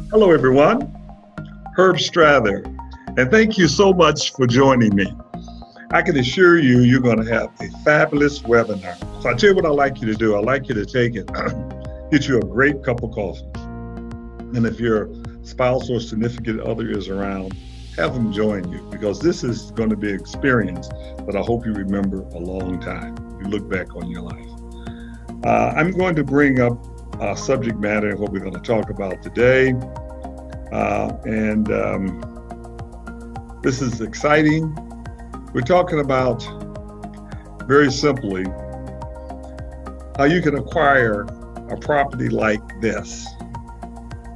Hello, everyone. Herb Strather, and thank you so much for joining me. I can assure you, you're going to have a fabulous webinar. So I'll tell you what I'd like you to do. I'd like you to take it, get you a great cup of coffee. And if your spouse or significant other is around, have them join you, because this is going to be an experience that I hope you remember a long time. You look back on your life. I'm going to bring up subject matter and what we're going to talk about today. This is exciting. We're talking about, very simply, how you can acquire a property like this,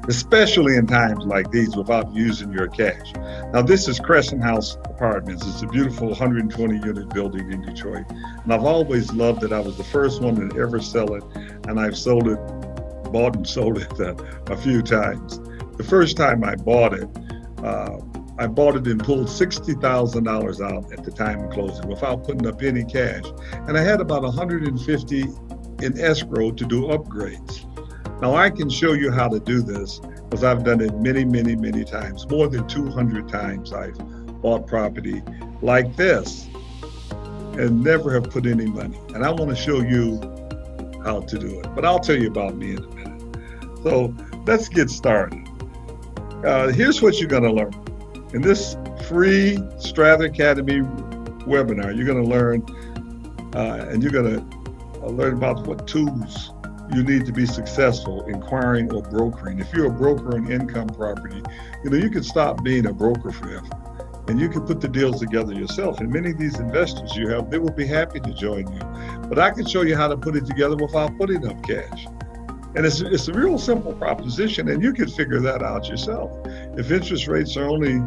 especially in times like these, without using your cash. Now, this is Crescent House Apartments. It's a beautiful 120-unit building in Detroit. And I've always loved it. I was the first one to ever sell it, and I've bought and sold it a few times. The first time I bought it and pulled $60,000 out at the time of closing without putting up any cash. And I had about 150 in escrow to do upgrades. Now, I can show you how to do this because I've done it many, many, many times. More than 200 times I've bought property like this and never have put any money. And I want to show you how to do it. But I'll tell you about me in a minute. So let's get started. Here's what you're going to learn. In this free Strather Academy webinar, you're going to learn, and you're going to learn about what tools you need to be successful in acquiring or brokering. If you're a broker on income property, you can stop being a broker forever, and you can put the deals together yourself. And many of these investors you have, they will be happy to join you. But I can show you how to put it together without putting up cash. And it's a real simple proposition, and you can figure that out yourself. If interest rates are only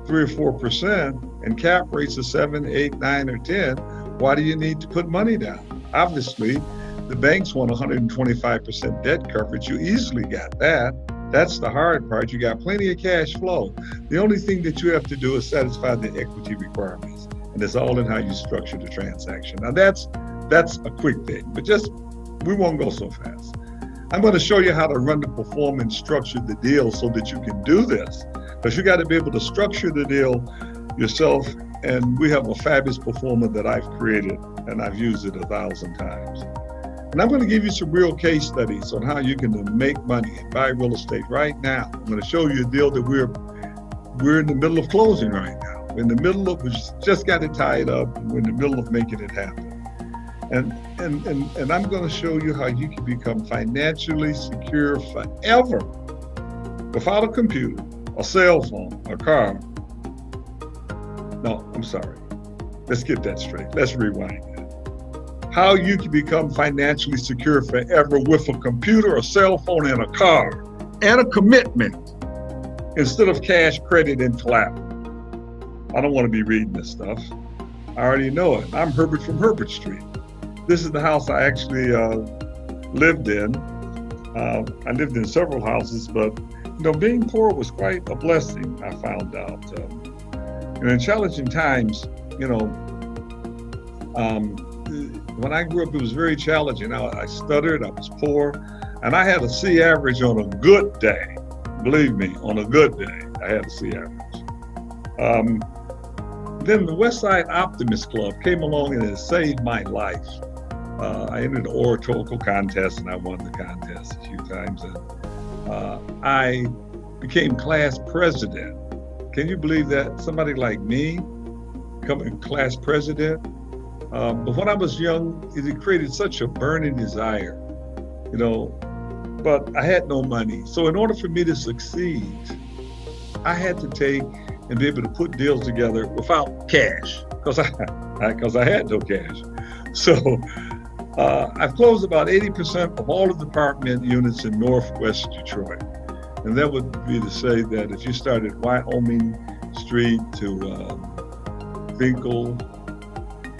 3 or 4% and cap rates are 7, 8, 9, or 10, why do you need to put money down? Obviously, the banks want 125% debt coverage. You easily got that. That's the hard part. You got plenty of cash flow. The only thing that you have to do is satisfy the equity requirements, and it's all in how you structure the transaction. Now, that's a quick thing, but we won't go so fast. I'm going to show you how to run the performance, structure the deal so that you can do this. Because you got to be able to structure the deal yourself. And we have a fabulous performer that I've created, and I've used it 1,000 times. And I'm going to give you some real case studies on how you can make money and buy real estate right now. I'm going to show you a deal that we're in the middle of closing right now. We're in the middle of, we just got it tied up, and we're in the middle of making it happen. And I'm going to show you how you can become financially secure forever without a computer, a cell phone, a car. No, I'm sorry. Let's get that straight. Let's rewind that. How you can become financially secure forever with a computer, a cell phone, and a car, and a commitment instead of cash, credit, and collateral. I don't want to be reading this stuff. I already know it. I'm Herbert from Herbert Street. This is the house I actually lived in. I lived in several houses, but being poor was quite a blessing, I found out. In challenging times, when I grew up, it was very challenging. I stuttered, I was poor, and I had a C average on a good day. Believe me, on a good day, I had a C average. Then the West Side Optimist Club came along and it saved my life. I entered the oratorical contest and I won the contest a few times. And I became class president. Can you believe that? Somebody like me becoming class president? But when I was young, it created such a burning desire, but I had no money. So in order for me to succeed, I had to take and be able to put deals together without cash because I had no cash. So I've closed about 80% of all of the apartment units in Northwest Detroit. And that would be to say that if you started Wyoming Street to Finkel,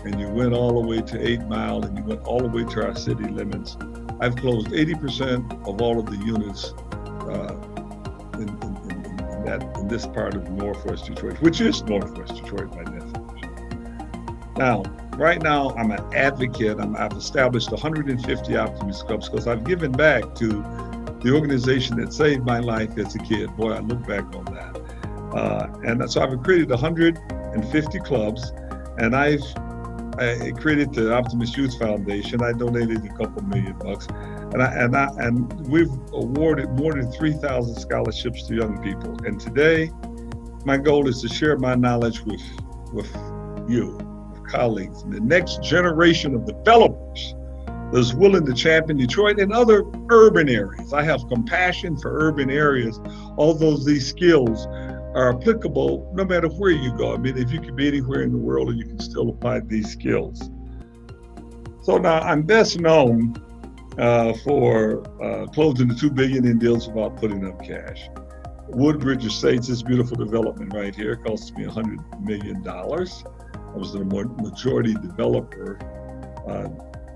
and you went all the way to 8 Mile, and you went all the way to our city limits, I've closed 80% of all of the units in this part of Northwest Detroit, which is Northwest Detroit by definition. Now, right now, I'm an advocate. I've established 150 Optimist Clubs because I've given back to the organization that saved my life as a kid. Boy, I look back on that. And so I've created 150 clubs, and I created the Optimist Youth Foundation. I donated a couple $1 million, and we've awarded more than 3,000 scholarships to young people. And today, my goal is to share my knowledge with you, with colleagues, and the next generation of developers that's willing to champion Detroit and other urban areas. I have compassion for urban areas, although these skills are applicable no matter where you go. I mean, if you can be anywhere in the world and you can still apply these skills. So now I'm best known for closing the $2 billion in deals without putting up cash. Woodbridge Estates, this beautiful development right here, cost me $100 million. I was the majority developer,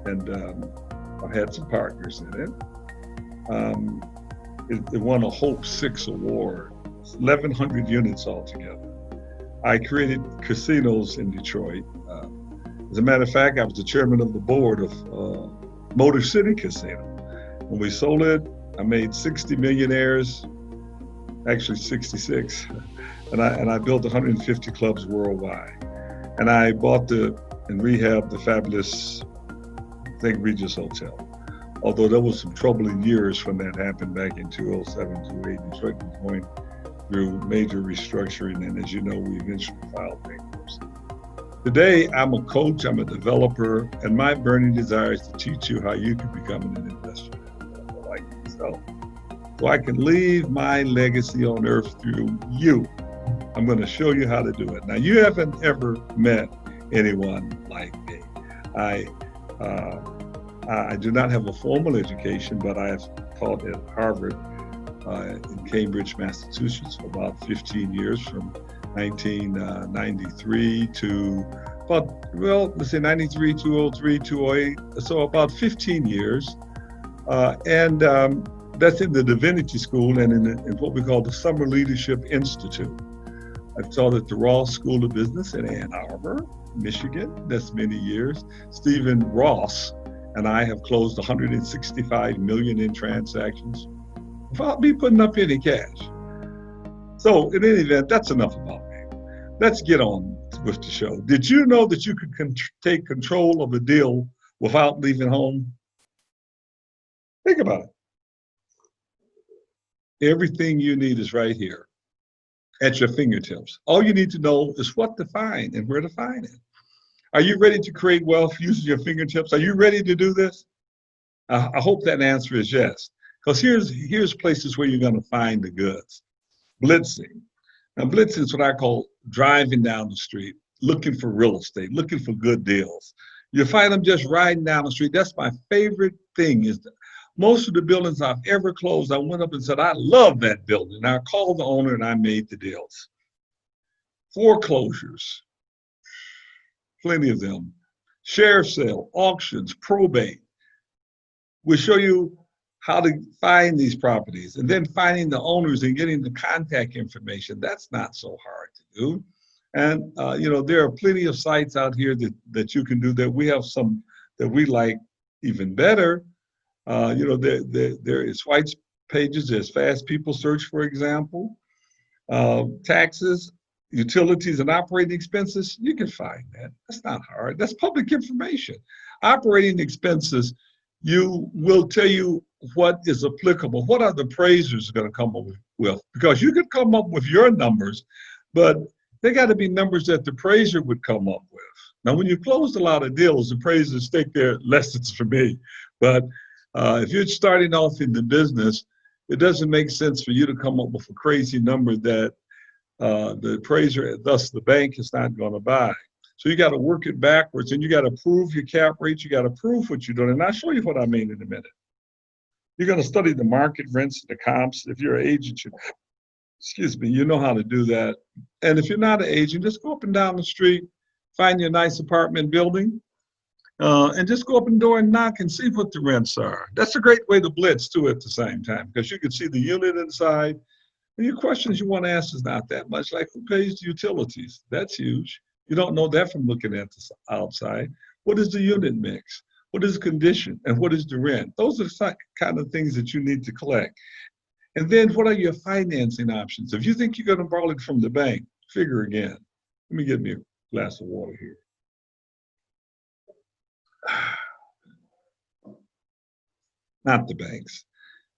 and I had some partners in it. It won a Hope 6 award, 1,100 units altogether. I created casinos in Detroit. As a matter of fact, I was the chairman of the board of Motor City Casino. When we sold it, I made 60 millionaires, actually 66, and I built 150 clubs worldwide. And I bought and rehabbed the fabulous Regis Hotel. Although there was some troubling years when that happened back in 2007, 2008. Detroit was going through major restructuring, and as you know, we eventually filed bankruptcy. Today, I'm a coach, I'm a developer, and my burning desire is to teach you how you can become an investor like yourself. So I can leave my legacy on earth through you. I'm going to show you how to do it. Now, you haven't ever met anyone like me. I do not have a formal education, but I have taught at Harvard in Cambridge, Massachusetts for about 15 years, from 1993 to about, let's say 93, 203, 208, so about 15 years. That's in the Divinity School and in what we call the Summer Leadership Institute. I've taught at the Ross School of Business in Ann Arbor, Michigan. That's many years. Stephen Ross and I have closed 165 million in transactions without me putting up any cash. So in any event, that's enough about me. Let's get on with the show. Did you know that you could take control of a deal without leaving home? Think about it. Everything you need is right here at your fingertips. All you need to know is what to find and where to find it. Are you ready to create wealth using your fingertips? Are you ready to do this? I hope that answer is yes. Because here's places where you're going to find the goods. Blitzing. Now, blitzing is what I call driving down the street, looking for real estate, looking for good deals. You find them just riding down the street. That's my favorite thing. Most of the buildings I've ever closed, I went up and said, I love that building. And I called the owner and I made the deals. Foreclosures, plenty of them. Share sale, auctions, probate. We'll show you how to find these properties, and then finding the owners and getting the contact information. That's not so hard to do. And there are plenty of sites out here that you can do that. We have some that we like even better. There is white pages, there's Fast People Search, for example. Taxes, utilities, and operating expenses, you can find that. That's not hard. That's public information. Operating expenses, you will tell you what is applicable. What are the appraisers going to come up with? Because you could come up with your numbers, but they got to be numbers that the appraiser would come up with. Now, when you closed a lot of deals, appraisers take their lessons from me. But if you're starting off in the business, it doesn't make sense for you to come up with a crazy number that the appraiser, thus the bank, is not going to buy. So you got to work it backwards, and you got to prove your cap rates. You got to prove what you're doing. And I'll show you what I mean in a minute. You're going to study the market rents, the comps. If you're an agent, you know how to do that. And if you're not an agent, just go up and down the street, find your nice apartment building, and just go up and door and knock and see what the rents are. That's a great way to blitz too at the same time, because you can see the unit inside. And your questions you want to ask is not that much, like who pays the utilities? That's huge. You don't know that from looking at the outside. What is the unit mix? What is the condition? And what is the rent? Those are the kind of things that you need to collect. And then what are your financing options? If you think you're going to borrow it from the bank, figure again. Let me get me a glass of water here. Not the banks.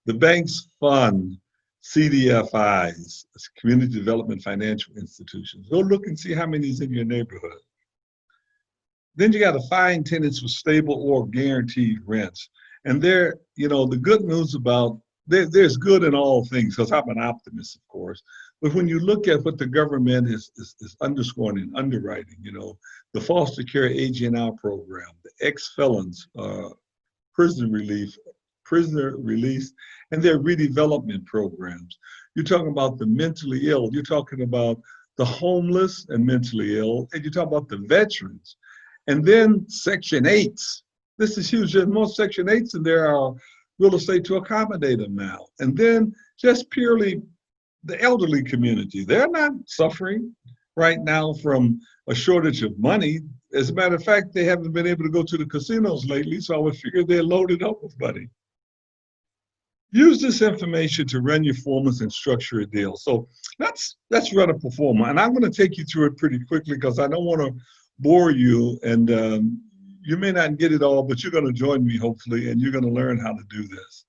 The banks fund CDFIs, Community Development Financial Institutions. Go look and see how many is in your neighborhood. Then you got to find tenants with stable or guaranteed rents. And there, the good news about, there's good in all things, because I'm an optimist, of course. But when you look at what the government is underscoring and underwriting, the foster care aging out program, the ex-felons, prisoner release, and their redevelopment programs. You're talking about the mentally ill. You're talking about the homeless and mentally ill. And you talk about the veterans. And then Section 8s. This is huge. There's more Section 8s than there are real estate to accommodate them now. And then just purely the elderly community. They're not suffering right now from a shortage of money. As a matter of fact, they haven't been able to go to the casinos lately, so I would figure they're loaded up with money. Use this information to run your formulas and structure a deal. So let's run a pro forma. And I'm going to take you through it pretty quickly because I don't want to bore you, and you may not get it all, but you're going to join me hopefully, and you're going to learn how to do this.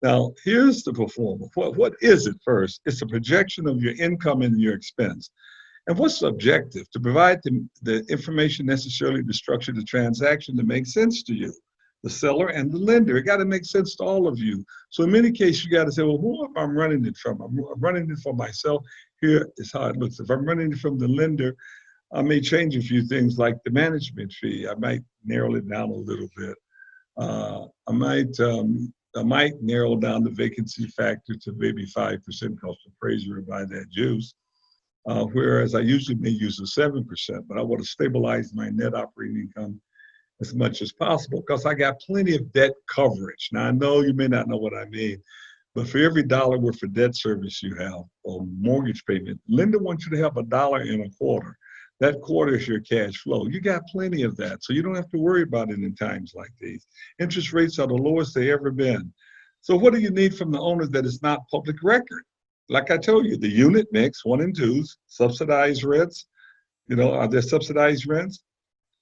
Now, here's the pro forma. What is it first? It's a projection of your income and your expense. And what's the objective? To provide the information necessarily to structure the transaction to make sense to you, the seller and the lender. It got to make sense to all of you. So in many cases, you got to say, well, who am I running it from? I'm running it for myself. Here is how it looks. If I'm running it from the lender, I may change a few things like the management fee. I might narrow it down a little bit. I might narrow down the vacancy factor to maybe 5% because the appraiser will buy that juice. Whereas I usually may use a 7%, but I want to stabilize my net operating income as much as possible because I got plenty of debt coverage. Now, I know you may not know what I mean, but for every dollar worth of debt service you have or mortgage payment, lender wants you to have $1.25. That quarter is your cash flow. You got plenty of that, so you don't have to worry about it in times like these. Interest rates are the lowest they ever been. So what do you need from the owner that is not public record? Like I told you, the unit mix, 1 and 2s, subsidized rents. Are there subsidized rents?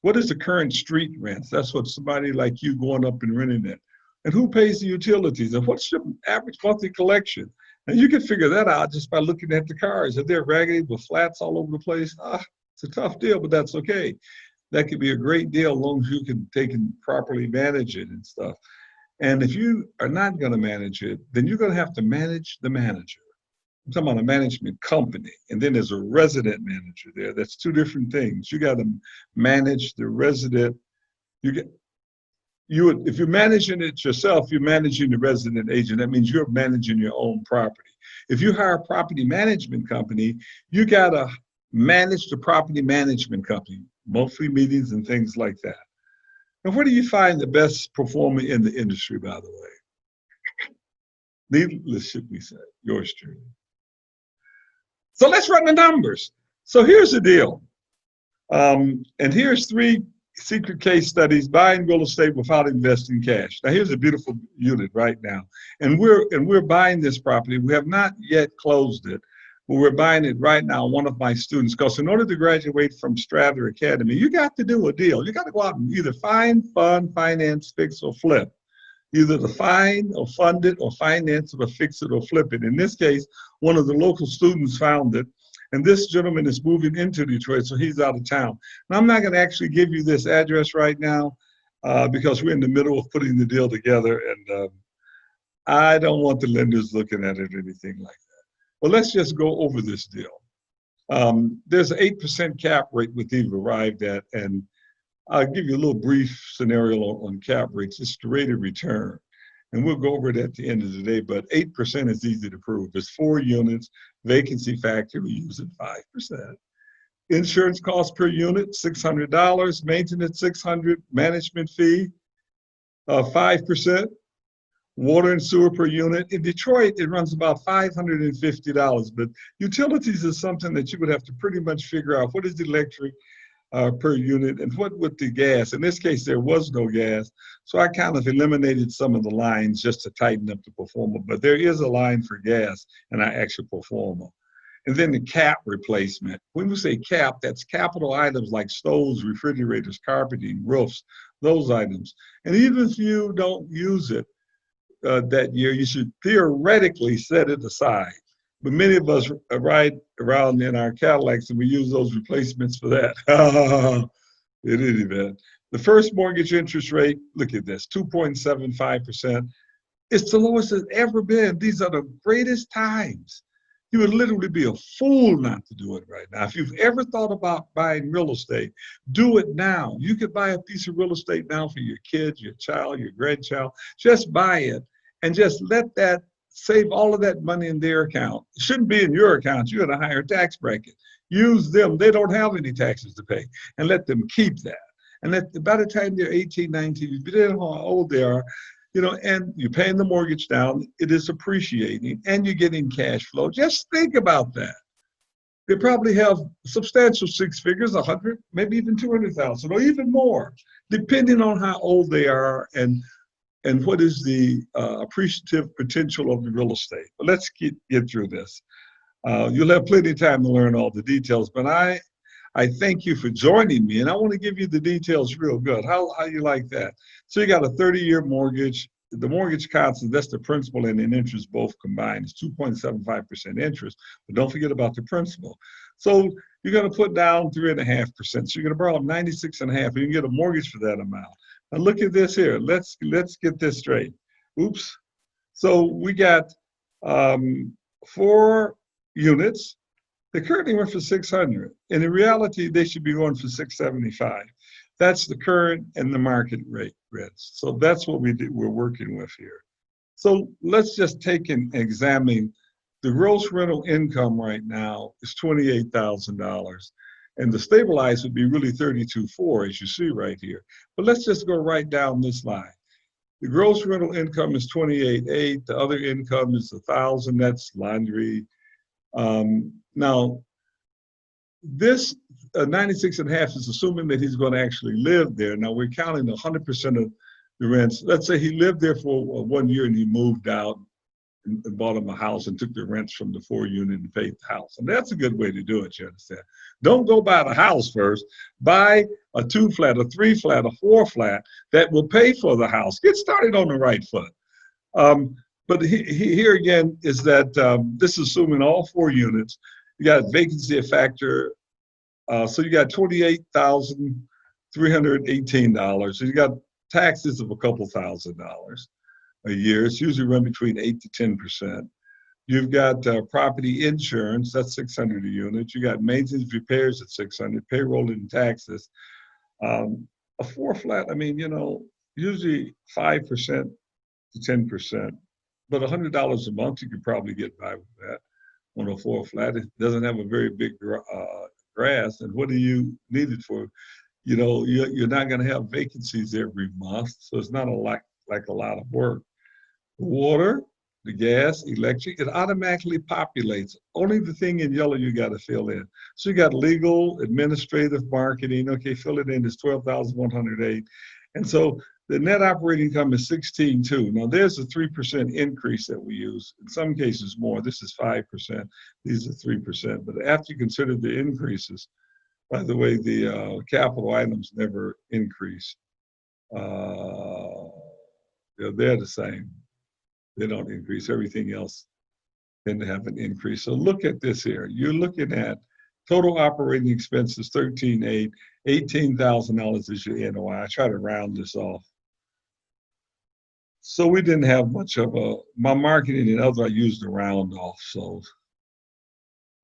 What is the current street rents? That's what somebody like you going up and renting it. And who pays the utilities? And what's your average monthly collection? And you can figure that out just by looking at the cars. If they're raggedy with flats all over the place, it's a tough deal, but that's okay. That could be a great deal as long as you can take and properly manage it and stuff. And if you are not going to manage it, then you're going to have to manage the manager. I'm talking about a management company, and then there's a resident manager there. That's two different things. You got to manage the resident. If you're managing it yourself, you're managing the resident agent. That means you're managing your own property. If you hire a property management company, you got to manage the property management company, monthly meetings and things like that. And where do you find the best performer in the industry, by the way? Needless should be said, yours truly. So let's run the numbers. So here's the deal. And here's 3 secret case studies, buying real estate without investing cash. Now here's a beautiful unit right now. And we're buying this property. We have not yet closed it, but we're buying it right now. One of my students, because in order to graduate from Strather Academy, you got to do a deal. You got to go out and either find, fund, finance, fix, or flip. Either to find or fund it or finance it or fix it or flip it. In this case, one of the local students found it, and this gentleman is moving into Detroit, so he's out of town. Now, I'm not going to actually give you this address right now because we're in the middle of putting the deal together, and I don't want the lenders looking at it or anything like that. Well, let's just go over this deal. There's an 8% cap rate we've arrived at, and I'll give you a little brief scenario on cap rates. It's the rate of return. And we'll go over it at the end of the day, but 8% is easy to prove. It's 4 units, vacancy factor, we use it 5%. Insurance cost per unit, $600, maintenance $600, management fee, 5%. Water and sewer per unit. In Detroit, it runs about $550, but utilities is something that you would have to pretty much figure out. What is the electric? per unit, and what with the gas. In this case, there was no gas, so I kind of eliminated some of the lines just to tighten up the performer, but there is a line for gas in our actual performer. And then the cap replacement. When we say cap, that's capital items like stoves, refrigerators, carpeting, roofs, those items. And even if you don't use it that year, you should theoretically set it aside. But many of us ride around in our Cadillacs and we use those replacements for that. In any event, the first mortgage interest rate, look at this, 2.75%. It's the lowest it's ever been. These are the greatest times. You would literally be a fool not to do it right now. If you've ever thought about buying real estate, do it now. You could buy a piece of real estate now for your kids, your child, your grandchild. Just buy it and just let that save all of that money in their account. It shouldn't be in your account. You're in a higher tax bracket. Use them. They don't have any taxes to pay, and let them keep that. And by the time they're 18, 19, depending on how old they are, and you're paying the mortgage down, it is appreciating, and you're getting cash flow. Just think about that. They probably have substantial six figures, 100, maybe even 200,000, or even more, depending on how old they are and what is the appreciative potential of the real estate. But let's get through this. You'll have plenty of time to learn all the details, but I thank you for joining me, and I want to give you the details real good. How you like that? So you got a 30-year mortgage. The mortgage constant, that's the principal and an interest both combined, is 2.75% interest, but don't forget about the principal. So you're going to put down 3.5%. So you're going to borrow 96.5, and you can get a mortgage for that amount. Now look at this here. Let's get this straight. Oops. So we got 4 units. They currently went for 600, and in reality, they should be going for 675. That's the current and the market rate rents. So that's what we're working with here. So let's just take and examine the gross rental income right now is $28,000, and the stabilized would be really $32,400, as you see right here. But let's just go right down this line. The gross rental income is $28,800. The other income is $1,000. That's laundry. Now, this 96.5 is assuming that he's going to actually live there. Now, we're counting 100% of the rents. Let's say he lived there for 1 year and he moved out and bought him a house and took the rents from the 4 unit and paid the house. And that's a good way to do it, you understand? Don't go buy the house first. Buy a 2 flat, a 3 flat, a 4 flat that will pay for the house. Get started on the right foot. But here again is that this is assuming all 4 units. You got vacancy factor. So you got $28,318. So you got taxes of a couple $1,000 a year. It's usually run between 8 to 10%. You've got property insurance, that's $600 a unit. You got maintenance repairs at $600, payroll and taxes. A 4 flat, I mean, usually 5% to 10%. But $100 a month, you could probably get by with that on a 4 flat. It doesn't have a very big grass. And what do you need it for? You're not going to have vacancies every month, so it's not a lot of work. The water, the gas, electric, it automatically populates. Only the thing in yellow you got to fill in. So you got legal, administrative, marketing. Okay, fill it in. It's $12,108. And so the net operating income is $16,200. Now there's a 3% increase that we use. In some cases more. This is 5%. These are 3%. But after you consider the increases, by the way, the capital items never increase. They're the same. They don't increase. Everything else tend to have an increase. So look at this here. You're looking at total operating expenses, $13,800. $18,000 is your NOI. I try to round this off. So we didn't have much of my marketing and other, I used to round off. So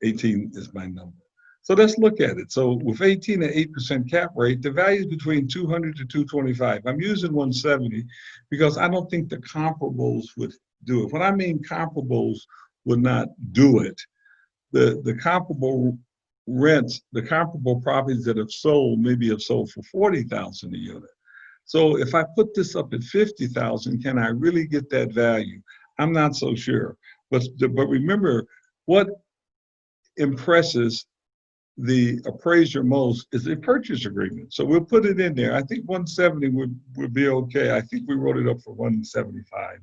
18 is my number. So let's look at it. So with 18 and 8% cap rate, the value is between 200 to 225. I'm using 170 because I don't think the comparables would do it. When I mean comparables would not do it, the comparable rents, the comparable properties that have sold maybe have sold for $40,000 a unit. So if I put this up at $50,000, can I really get that value? I'm not so sure. But remember, what impresses the appraiser most is a purchase agreement. So we'll put it in there. I think 170 would be okay. I think we wrote it up for 175.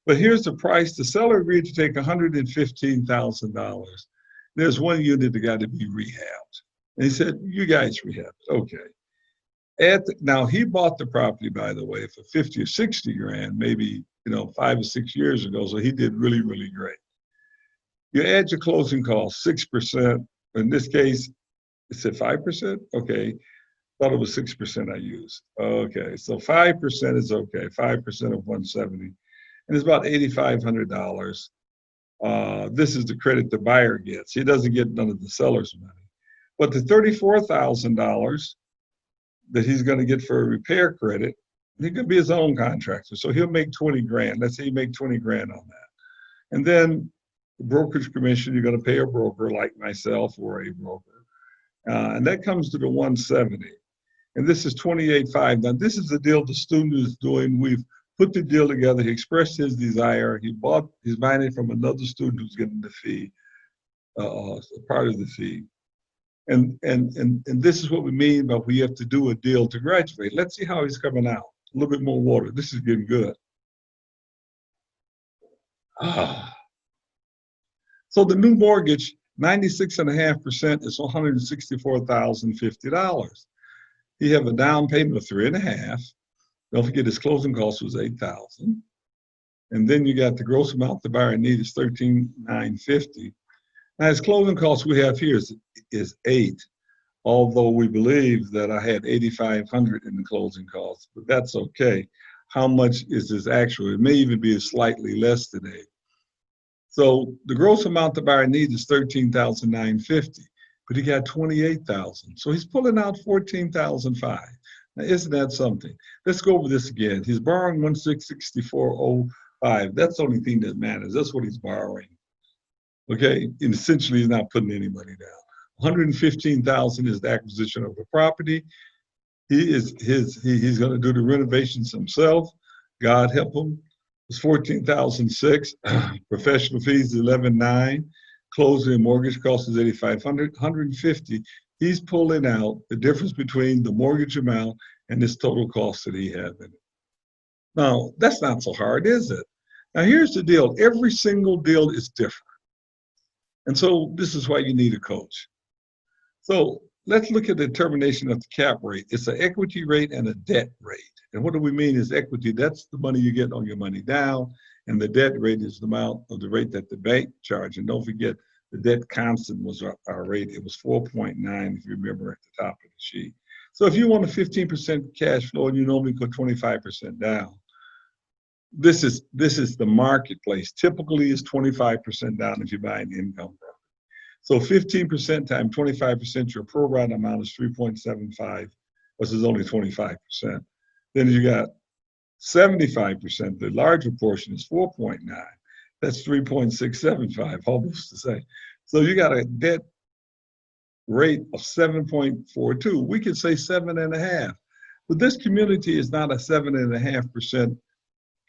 But here's the price. The seller agreed to take $115,000. There's one unit that got to be rehabbed. And he said, you guys rehab it. Okay. Now he bought the property, by the way, for 50 or 60 grand, maybe 5 or 6 years ago. So he did really, really great. You add your closing costs, 6%. In this case, it said 5%. Okay, thought it was 6% I used. Okay, so 5% is okay. 5% of 170, and it's about $8,500. This is the credit the buyer gets. He doesn't get none of the seller's money, but the $34,000 that he's going to get for a repair credit, he could be his own contractor. So he'll make 20 grand. Let's say you make 20 grand on that. And then the brokerage commission, you're going to pay a broker like myself or a broker. And that comes to the 170. And this is 28.5. Now this is the deal the student is doing. We've put the deal together. He expressed his desire. He's buying it from another student who's getting the fee, part of the fee. And this is what we mean by we have to do a deal to graduate. Let's see how he's coming out. A little bit more water. This is getting good. So the new mortgage, 96.5% is $164,050. He have a down payment of 3.5. Don't forget his closing cost was $8,000. And then you got the gross amount the buyer need is $13,950. Now his closing costs we have here is $8,000, although we believe that I had $8,500 in the closing costs, but that's okay. How much is this actual? It may even be slightly less than $8,000. So the gross amount the buyer needs is $13,950, but he got $28,000. So he's pulling out $14,500. Now isn't that something? Let's go over this again. He's borrowing $1,664.05. That's the only thing that matters. That's what he's borrowing. Okay, and essentially he's not putting any money down. $115,000 is the acquisition of the property. He's going to do the renovations himself. God help him. It's $14,600. Professional fees $11,900. Closing and mortgage cost is $8,500. $150,000. He's pulling out the difference between the mortgage amount and this total cost that he had in it. Now that's not so hard, is it? Now here's the deal. Every single deal is different. And so this is why you need a coach. So let's look at the determination of the cap rate. It's an equity rate and a debt rate. And what do we mean is equity? That's the money you get on your money down. And the debt rate is the amount of the rate that the bank charged. And don't forget, the debt constant was our rate. It was 4.9, if you remember at the top of the sheet. So if you want a 15% cash flow and you normally put 25% down, this is the marketplace. Typically, it's 25% down if you buy an income property. So 15% times 25%, your pro rata amount is 3.75 versus only 25%. Then you got 75%. The larger portion is 4.9. That's 3.675, almost the same. So you got a debt rate of 7.42. We could say 7.5, but this community is not a 7.5%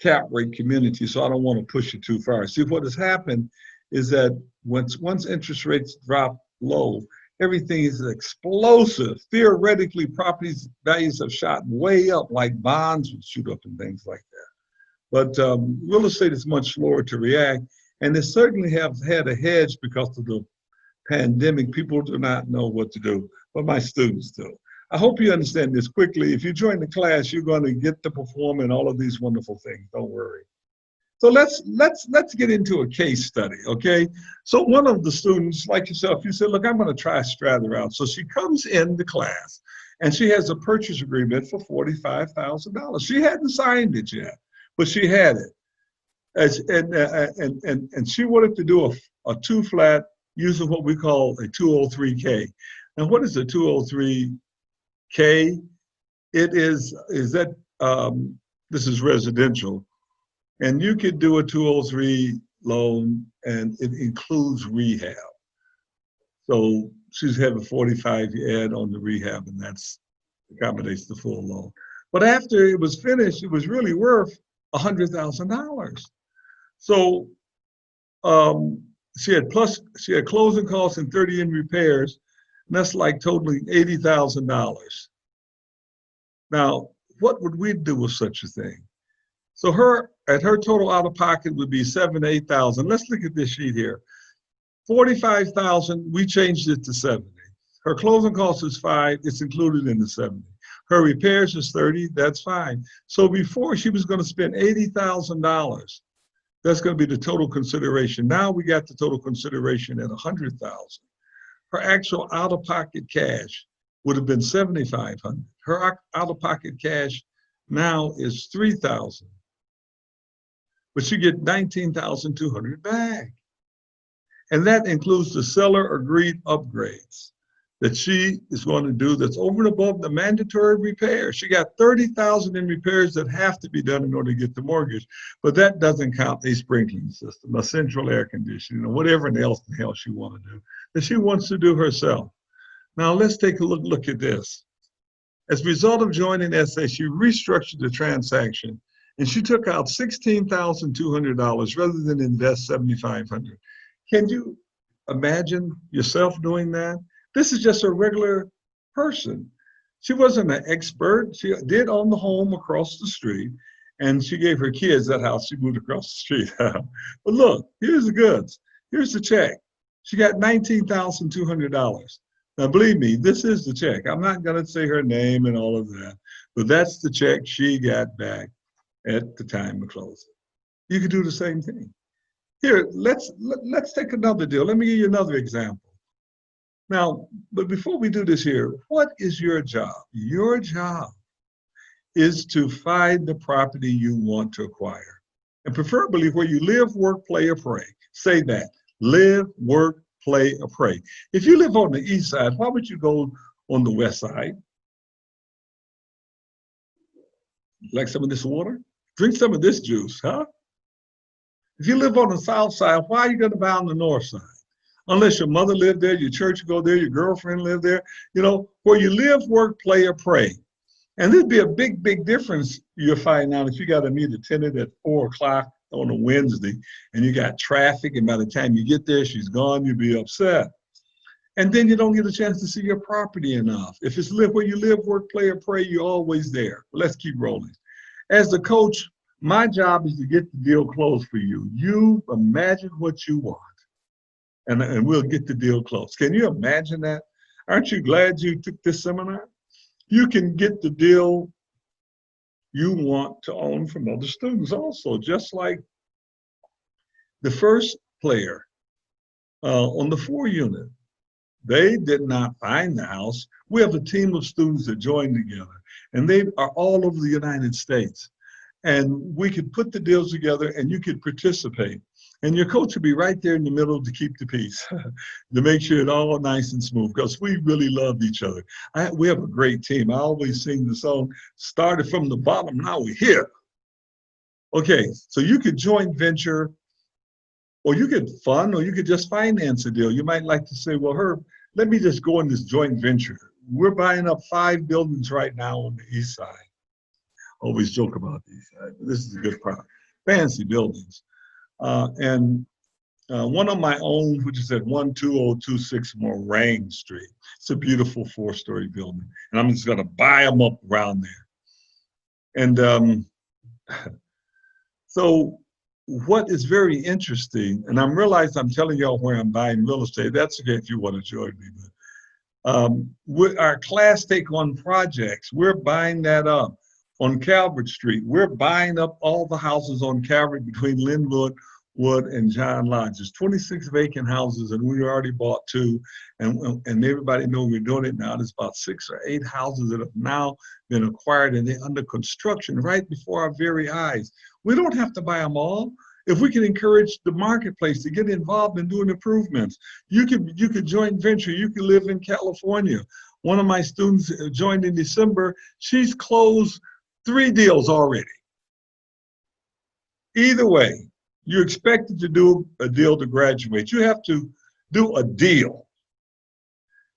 cap rate community, so I don't want to push it too far. See, what has happened is that once interest rates drop low, everything is explosive. Theoretically, properties values have shot way up, like bonds would shoot up and things like that. But real estate is much slower to react, and they certainly have had a hedge because of the pandemic. People do not know what to do, but my students do. I hope you understand this quickly. If you join the class, you're going to get to perform in all of these wonderful things. Don't worry. So let's get into a case study, okay? So one of the students, like yourself, you said, look, I'm going to try Strather out. So she comes in the class, and she has a purchase agreement for $45,000. She hadn't signed it yet, but she had it. And she wanted to do a two-flat using what we call a 203K. Now, what is a 203K? It is that this is residential, and you could do a 203 loan, and it includes rehab. So she's having 45, you add on the rehab, and that's accommodates the full loan. But after it was finished, it was really worth $100,000. So she had closing costs and 30 in repairs, and that's like totaling $80,000. Now, what would we do with such a thing? So her total out of pocket would be $7,000 to $8,000. Let's look at this sheet here. 45,000, we changed it to 70. Her closing cost is 5, it's included in the 70. Her repairs is 30, that's fine. So before she was going to spend $80,000. That's going to be the total consideration. Now we got the total consideration at 100,000. Her actual out-of-pocket cash would have been 7,500. Her out-of-pocket cash now is 3,000. But you get 19,200 back. And that includes the seller agreed upgrades that she is going to do that's over and above the mandatory repairs. She got 30,000 in repairs that have to be done in order to get the mortgage, but that doesn't count a sprinkling system, a central air conditioning, or whatever else the hell she wants to do, that she wants to do herself. Now let's take a look at this. As a result of joining SA, she restructured the transaction and she took out $16,200 rather than invest $7,500. Can you imagine yourself doing that? This is just a regular person. She wasn't an expert. She did own the home across the street, and she gave her kids that house. She moved across the street. But look, here's the goods. Here's the check. She got $19,200. Now, believe me, this is the check. I'm not going to say her name and all of that, but that's the check she got back at the time of closing. You could do the same thing. Here, let's take another deal. Let me give you another example. Now, but before we do this here, what is your job? Your job is to find the property you want to acquire, and preferably where you live, work, play, or pray. Say that. Live, work, play, or pray. If you live on the east side, why would you go on the west side? Like some of this water? Drink some of this juice, huh? If you live on the south side, why are you going to buy on the north side? Unless your mother lived there, your church go there, your girlfriend lived there. You know, where you live, work, play, or pray. And there'd be a big, big difference you'll find out if you got to meet a tenant at 4 o'clock on a Wednesday and you got traffic, and by the time you get there, she's gone, you'll be upset. And then you don't get a chance to see your property enough. If it's live where you live, work, play, or pray, you're always there. Let's keep rolling. As the coach, my job is to get the deal closed for you. You imagine what you want, and we'll get the deal closed. Can you imagine that? Aren't you glad you took this seminar? You can get the deal you want to own from other students also, just like the first player on the 4 unit. They did not find the house. We have a team of students that joined together, and they are all over the United States. And we could put the deals together and you could participate. And your coach would be right there in the middle to keep the peace, to make sure it's all nice and smooth, because we really love each other. We have a great team. I always sing the song, started from the bottom, now we're here. Okay, so you could joint venture, or you could fund, or you could just finance a deal. You might like to say, well, Herb, let me just go in this joint venture. We're buying up 5 buildings right now on the east side. Always joke about these. This is a good product. Fancy buildings. And one of my own, which is at 12026 Moraine Street. It's a beautiful 4-story building. And I'm just going to buy them up around there. And so what is very interesting, and I'm realizing I'm telling y'all where I'm buying real estate. That's okay if you want to join me. But with our class take on projects, we're buying that up. On Calvert Street, we're buying up all the houses on Calvert between Linwood, Wood, and John Lodge. There's 26 vacant houses, and we already bought 2, and everybody knows we're doing it now. There's about 6 or 8 houses that have now been acquired, and they're under construction right before our very eyes. We don't have to buy them all. If we can encourage the marketplace to get involved in doing improvements, you could joint venture. You could live in California. One of my students joined in December. She's closed 3 deals already. Either way, you're expected to do a deal to graduate. You have to do a deal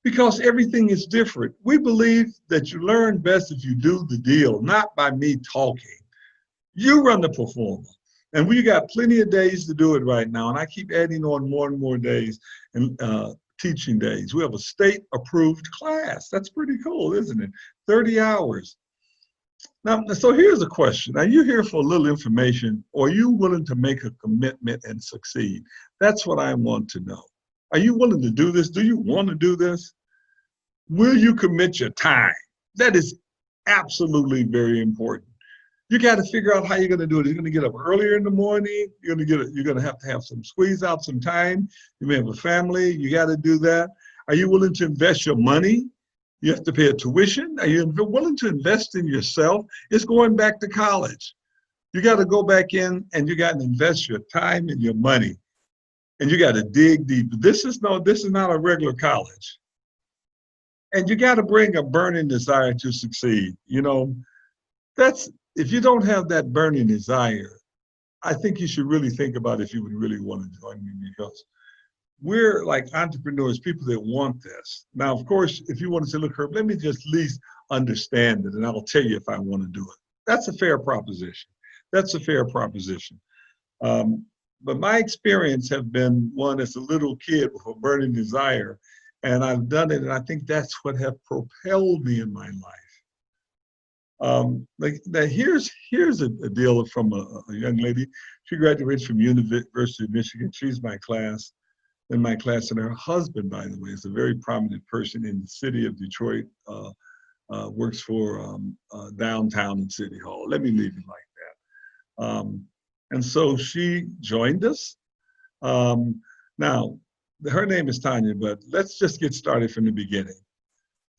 because everything is different. We believe that you learn best if you do the deal, not by me talking. You run the performer. And we got plenty of days to do it right now. And I keep adding on more and more days and teaching days. We have a state-approved class. That's pretty cool, isn't it? 30 hours. Now, so here's a question. Are you here for a little information, or are you willing to make a commitment and succeed? That's what I want to know. Are you willing to do this? Do you want to do this? Will you commit your time? That is absolutely very important. You got to figure out how you're going to do it. You're going to get up earlier in the morning. You're going to have some squeeze out some time. You may have a family. You got to do that. Are you willing to invest your money? You have to pay a tuition. Are you willing to invest in yourself? It's going back to college. You got to go back in and you got to invest your time and your money. And you got to dig deep. This is not a regular college. And you got to bring a burning desire to succeed. You know, if you don't have that burning desire, I think you should really think about if you would really want to join me, because we're like entrepreneurs, people that want this. Now, of course, if you want to say, look, Herb, let me just at least understand it, and I'll tell you if I want to do it. That's a fair proposition. That's a fair proposition. But my experience have been one as a little kid with a burning desire, and I've done it, and I think that's what have propelled me in my life. Here's a deal from a young lady. She graduated from University of Michigan. She's in my class, and her husband, by the way, is a very prominent person in the city of Detroit, works for downtown and City Hall. Let me leave it like that. And so she joined us. Now, her name is Tanya, but let's just get started from the beginning.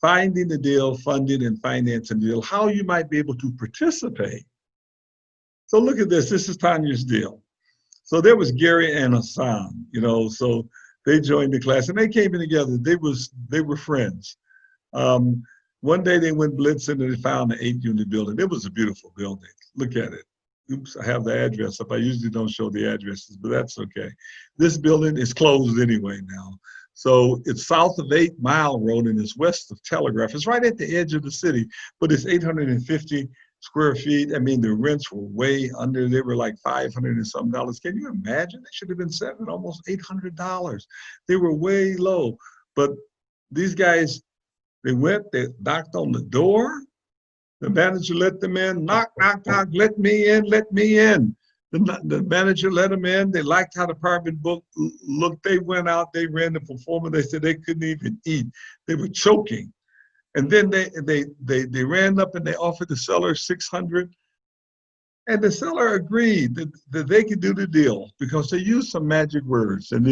Finding the deal, funding and financing the deal, how you might be able to participate. So look at this. This is Tanya's deal. So there was Gary and Hassan, you know, so they joined the class and they came in together. They were friends. One day they went blitzing and they found an 8-unit building. It was a beautiful building. Look at it. Oops, I have the address up. I usually don't show the addresses, but that's okay. This building is closed anyway now. So it's south of 8 Mile Road and it's west of Telegraph. It's right at the edge of the city, but it's 850 square feet. I mean, the rents were way under. They were like $500 and some dollars. Can you imagine? They should have been almost $800. They were way low. But these guys, they knocked on the door. The manager let them in. Knock, knock, knock. Let me in. Let me in. The manager let them in. They liked how the apartment looked. They went out. They ran the performance. They said they couldn't even eat. They were choking. And then they ran up and they offered the seller $600. And the seller agreed that they could do the deal because they used some magic words. And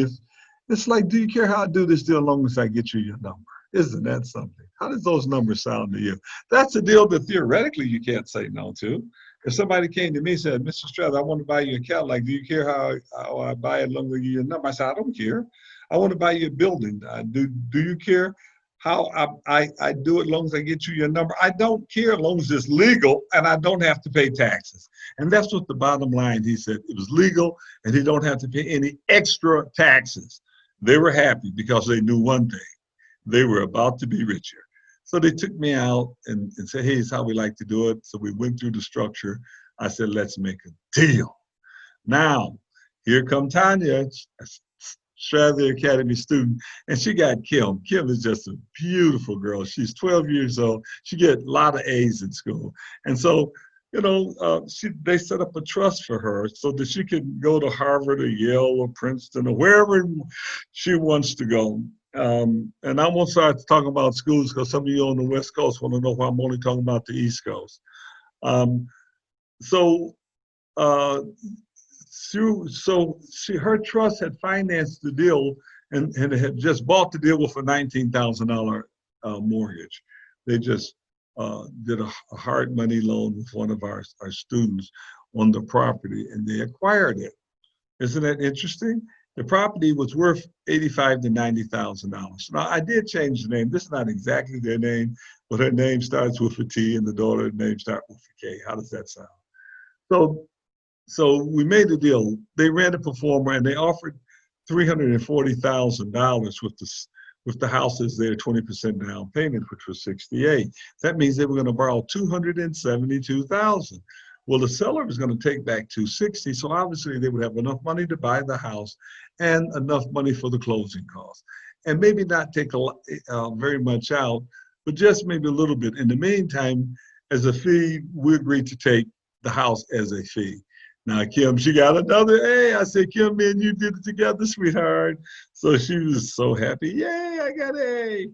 it's like, do you care how I do this deal as long as I get you your number? Isn't that something? How does those numbers sound to you? That's a deal that theoretically you can't say no to. If somebody came to me and said, Mr. Strather, I want to buy you a Cadillac. Do you care how I buy it as long as you get your number? I said, I don't care. I want to buy you a building. Do you care how I do it as long as I get you your number? I don't care as long as it's legal and I don't have to pay taxes. And that's what the bottom line, he said. It was legal and he don't have to pay any extra taxes. They were happy because they knew one thing. They were about to be richer. So they took me out and said, hey, it's how we like to do it. So we went through the structure. I said, let's make a deal. Now, here come Tanya, Strather Academy student, and she got Kim. Kim is just a beautiful girl. She's 12 years old. She get a lot of A's in school. And so, you know, they set up a trust for her so that she can go to Harvard or Yale or Princeton or wherever she wants to go. And I won't start talking about schools because some of you on the West Coast want to know why I'm only talking about the East Coast. Her trust had financed the deal and had just bought the deal with a $19,000 mortgage. They just did a hard money loan with one of our students on the property, and they acquired it. Isn't that interesting? The property was worth $85,000 to $90,000. Now, I did change the name. This is not exactly their name, but her name starts with a T and the daughter's name starts with a K. How does that sound? So we made the deal. They ran a performer and they offered $340,000 with the house as their 20% down payment, which was $68,000. That means they were going to borrow $272,000. Well, the seller was going to take back 260, so obviously they would have enough money to buy the house and enough money for the closing costs, and maybe not take a lot, very much out, but just maybe a little bit. In the meantime, as a fee, we agreed to take the house as a fee. Now, Kim, she got another A. I said, Kim, me and you did it together, sweetheart. So she was so happy. Yay, I got A.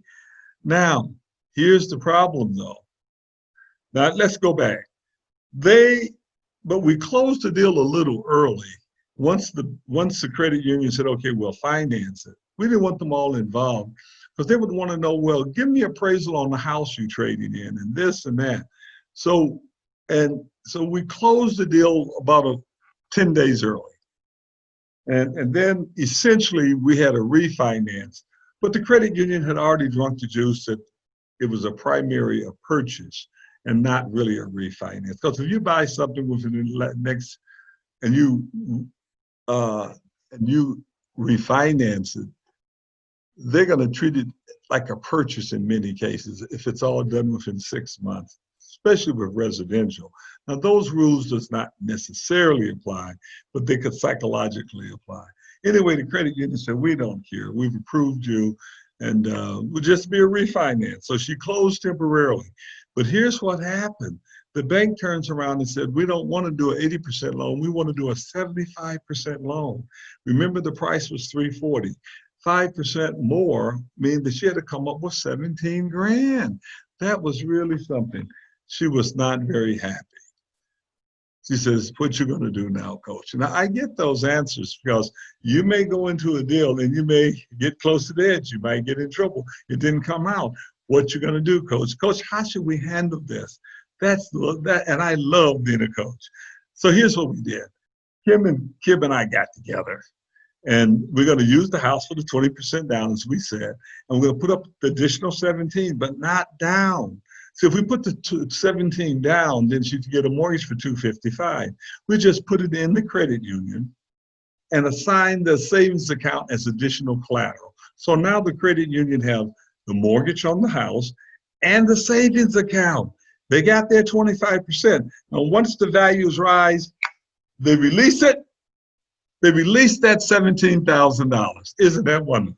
Now, here's the problem, though. Now, let's go back. But we closed the deal a little early. Once the credit union said, okay, we'll finance it. We didn't want them all involved because they would want to know, well, give me appraisal on the house you're trading in and this and that. So we closed the deal about 10 days early. And then essentially we had a refinance, but the credit union had already drunk the juice that it was a primary purchase and not really a refinance. Because if you buy something within the next, and you refinance it, they're going to treat it like a purchase in many cases if it's all done within 6 months, especially with residential. Now, those rules does not necessarily apply, but they could psychologically apply. Anyway, the credit union said, we don't care. We've approved you, and will just be a refinance. So she closed temporarily. But here's what happened. The bank turns around and said, we don't want to do an 80% loan. We want to do a 75% loan. Remember, the price was $340. 5% more means that she had to come up with 17 grand. That was really something. She was not very happy. She says, what you going to do now, coach? Now, I get those answers because you may go into a deal and you may get close to the edge. You might get in trouble. It didn't come out. What you going to do, coach? Coach, how should we handle this? And I love being a coach. So here's what we did. Kim and I got together, and we're going to use the house for the 20% down, as we said, and we're going to put up the additional 17, but not down. So if we put the 17 down, then she'd get a mortgage for $255. We just put it in the credit union and assign the savings account as additional collateral. So now the credit union have the mortgage on the house and the savings account. They got their 25%. Now, once the values rise, they release it. They release that $17,000. Isn't that wonderful?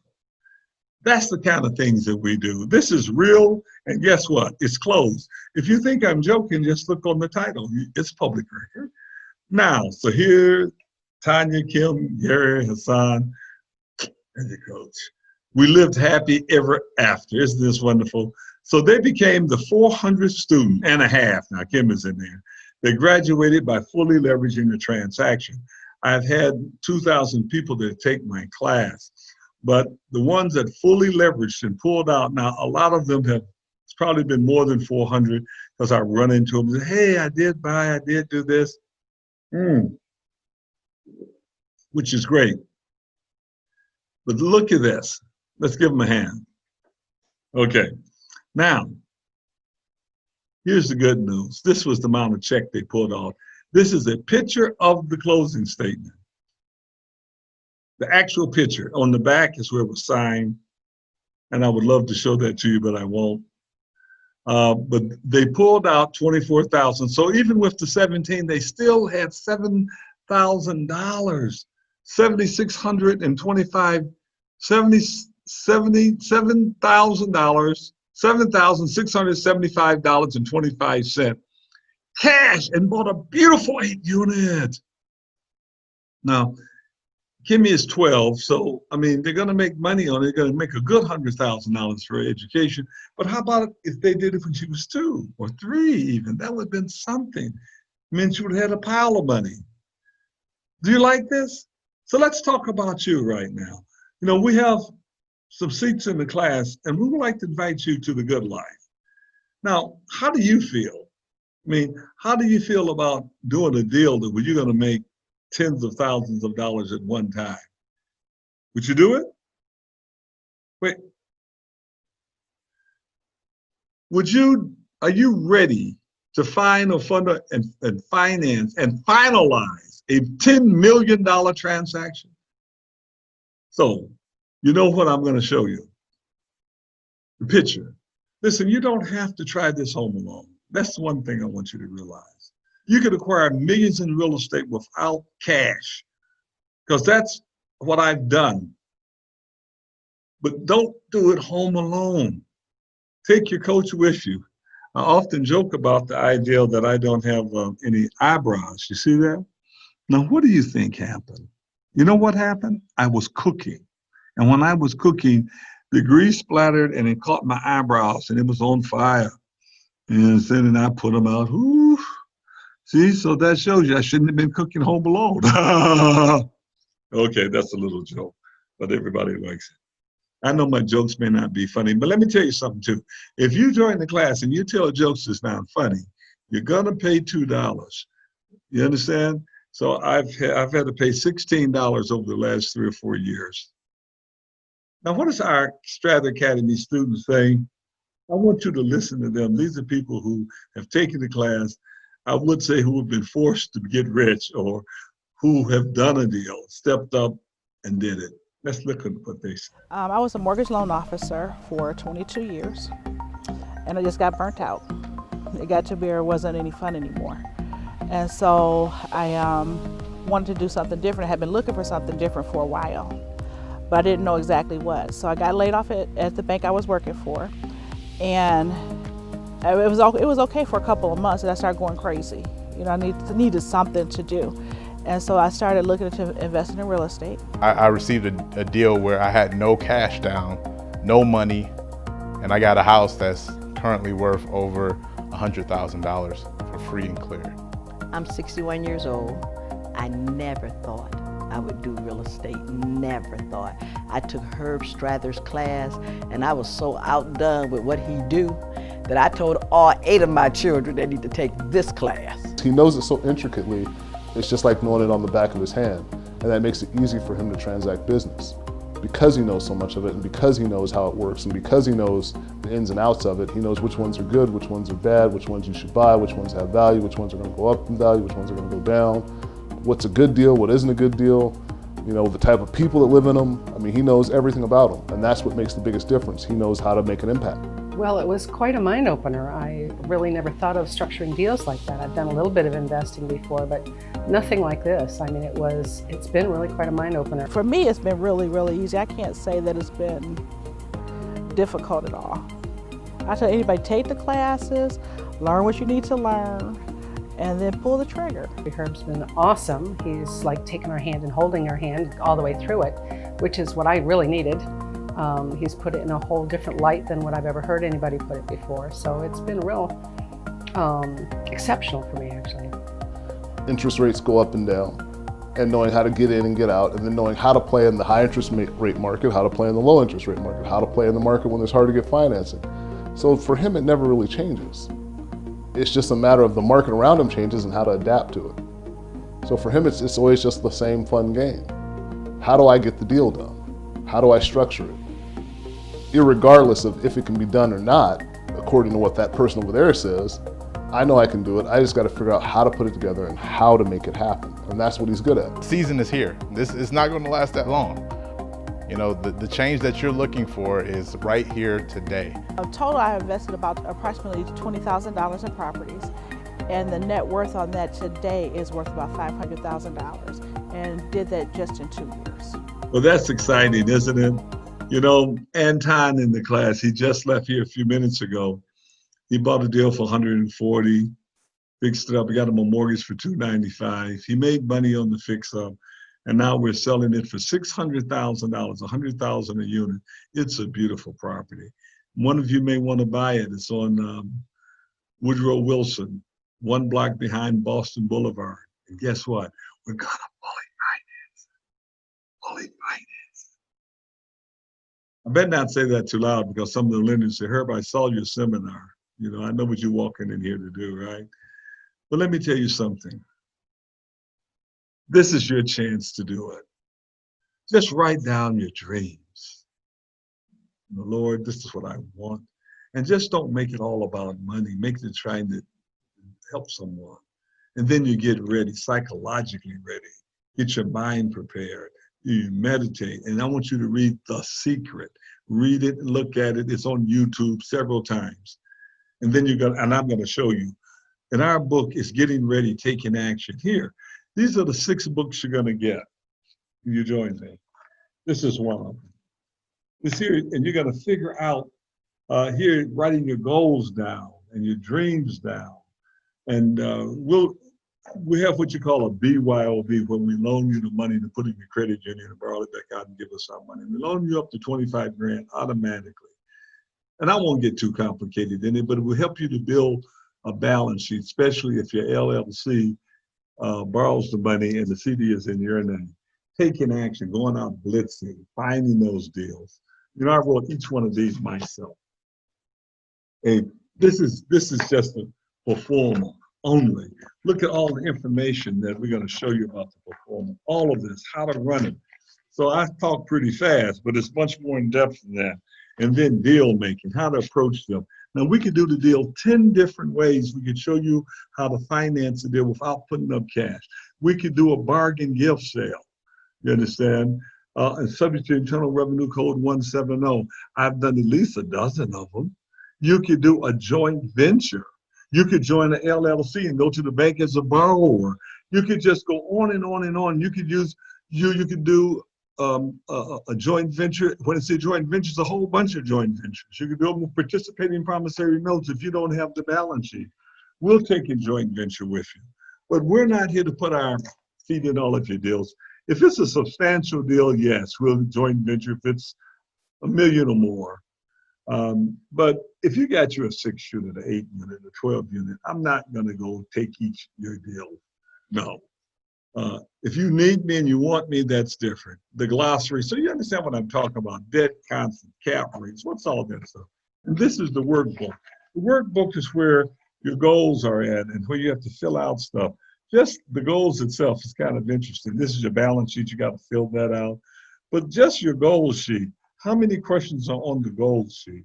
That's the kind of things that we do. This is real, and guess what? It's closed. If you think I'm joking, just look on the title. It's public record. Now, so here, Tanya, Kim, Gary, Hassan, and the coach. We lived happy ever after. Isn't this wonderful? So they became the 400th student and a half. Now, Kim is in there. They graduated by fully leveraging the transaction. I've had 2,000 people that take my class, but the ones that fully leveraged and pulled out, now a lot of them have, it's probably been more than 400 because I run into them and say, hey, I did buy, I did do this, which is great. But look at this. Let's give them a hand. Okay. Now, here's the good news. This was the amount of check they pulled off. This is a picture of the closing statement. The actual picture. On the back is where it was signed. And I would love to show that to you, but I won't. But they pulled out $24,000. So even with the 17, they still had $7,000, $7,625, $77,000, $7,675.25 cash, and bought a beautiful 8-unit. Now, Kimmy is 12, so I mean, they're going to make money on it. They're going to make a good $100,000 for her education. But how about if they did it when she was 2 or 3 even? That would have been something. I mean, she would have had a pile of money. Do you like this? So let's talk about you right now. You know, we have some seats in the class, and we would like to invite you to the good life. Now, how do you feel? I mean, how do you feel about doing a deal that where you're going to make tens of thousands of dollars at one time? Would you do it? Wait. Are you ready to find a funder and finance and finalize a $10 million transaction? So, you know what I'm going to show you? The picture. Listen, you don't have to try this home alone. That's one thing I want you to realize. You could acquire millions in real estate without cash, because that's what I've done. But don't do it home alone. Take your coach with you. I often joke about the idea that I don't have any eyebrows. You see that? Now, what do you think happened? You know what happened? I was cooking. And when I was cooking, the grease splattered and it caught my eyebrows and it was on fire. And then I put them out. Ooh. See, so that shows you I shouldn't have been cooking home alone. Okay, that's a little joke, but everybody likes it. I know my jokes may not be funny, but let me tell you something too. If you join the class and you tell jokes that's not funny, you're gonna pay $2. You understand? So I've had to pay $16 over the last 3 or 4 years. Now, what is our Strather Academy students saying? I want you to listen to them. These are people who have taken the class, I would say who have been forced to get rich or who have done a deal, stepped up and did it. Let's look at what they say. I was a mortgage loan officer for 22 years, and I just got burnt out. It got to where it wasn't any fun anymore. And so I wanted to do something different. I had been looking for something different for a while, but I didn't know exactly what. So I got laid off at the bank I was working for, and it was okay for a couple of months, and I started going crazy. You know, I needed something to do. And so I started looking into investing in real estate. I received a deal where I had no cash down, no money, and I got a house that's currently worth over $100,000 for free and clear. I'm 61 years old. I never thought I would do real estate, never thought. I took Herb Strather's class, and I was so outdone with what he do that I told all 8 of my children they need to take this class. He knows it so intricately. It's just like knowing it on the back of his hand, and that makes it easy for him to transact business. Because he knows so much of it, and because he knows how it works, and because he knows the ins and outs of it, he knows which ones are good, which ones are bad, which ones you should buy, which ones have value, which ones are going to go up in value, which ones are going to go down, what's a good deal, what isn't a good deal, you know, the type of people that live in them. I mean, he knows everything about them, and that's what makes the biggest difference. He knows how to make an impact. Well, it was quite a mind opener. I really never thought of structuring deals like that. I've done a little bit of investing before, but nothing like this. I mean, it's been really quite a mind opener. For me, it's been really, really easy. I can't say that it's been difficult at all. I tell anybody, take the classes, learn what you need to learn, and then pull the trigger. Herb's been awesome. He's like taking our hand and holding our hand all the way through it, which is what I really needed. He's put it in a whole different light than what I've ever heard anybody put it before. So it's been real exceptional for me, actually. Interest rates go up and down, and knowing how to get in and get out, and then knowing how to play in the high interest rate market, how to play in the low interest rate market, how to play in the market when it's hard to get financing. So for him, it never really changes. It's just a matter of the market around him changes and how to adapt to it. So for him, it's always just the same fun game. How do I get the deal done? How do I structure it? Irregardless of if it can be done or not, according to what that person over there says, I know I can do it. I just got to figure out how to put it together and how to make it happen. And that's what he's good at. Season is here. This is not going to last that long. You know, the change that you're looking for is right here today. In total, I invested about approximately $20,000 in properties, and the net worth on that today is worth about $500,000, and did that just in 2 years. Well, that's exciting, isn't it? You know, Anton in the class, he just left here a few minutes ago. He bought a deal for 140, fixed it up. We got him a mortgage for 295. He made money on the fix up, and now we're selling it for $600,000, $100,000 a unit. It's a beautiful property. One of you may want to buy it. It's on Woodrow Wilson, 1 block behind Boston Boulevard. And guess what? We're gonna fully finance. I better not say that too loud because some of the lenders say, Herb, I saw your seminar. You know, I know what you're walking in here to do, right? But let me tell you something. This is your chance to do it. Just write down your dreams. Lord, this is what I want. And just don't make it all about money. Make it trying to help someone. And then you get ready, psychologically ready. Get your mind prepared. You meditate, and I want you to read The Secret. Read it and look at it. It's on YouTube several times. And then and I'm going to show you. in our book is Getting Ready, Taking Action. Here, these are the 6 books you're going to get when you join me. This is one of them. This here, and you're going to figure out here, writing your goals down and your dreams down. And we have what you call a BYOB, when we loan you the money to put in your credit union and borrow it back out and give us our money. We loan you up to 25 grand automatically. And I won't get too complicated in it, but it will help you to build a balance sheet, especially if your LLC borrows the money and the CD is in your name. Taking action, going out blitzing, finding those deals. You know, I wrote each one of these myself. And this is just a performer only. Look at all the information that we're going to show you about the performer. All of this, how to run it. So I talk pretty fast, but it's much more in depth than that. And then deal making, how to approach them. Now we could do the deal 10 different ways. We could show you how to finance a deal without putting up cash. We could do a bargain gift sale, you understand? And subject to Internal Revenue Code 170. I've done at least a dozen of them. You could do a joint venture. You could join an LLC and go to the bank as a borrower. You could just go on and on and on. You could use, you could do a joint venture. When it's a joint venture, it's a whole bunch of joint ventures. You could do them with participating promissory notes if you don't have the balance sheet. We'll take a joint venture with you. But we're not here to put our feet in all of your deals. If it's a substantial deal, yes, we'll joint venture if it's $1 million or more. But if you got you a 6 unit, an 8 unit, a 12 unit, I'm not going to go take each your deal. No. If you need me and you want me, that's different. The glossary, so you understand what I'm talking about, debt, constant, cap rates, what's all that stuff. And this is the workbook. The workbook is where your goals are at and where you have to fill out stuff. Just the goals itself is kind of interesting. This is your balance sheet, you got to fill that out. But just your goal sheet, how many questions are on the goal sheet?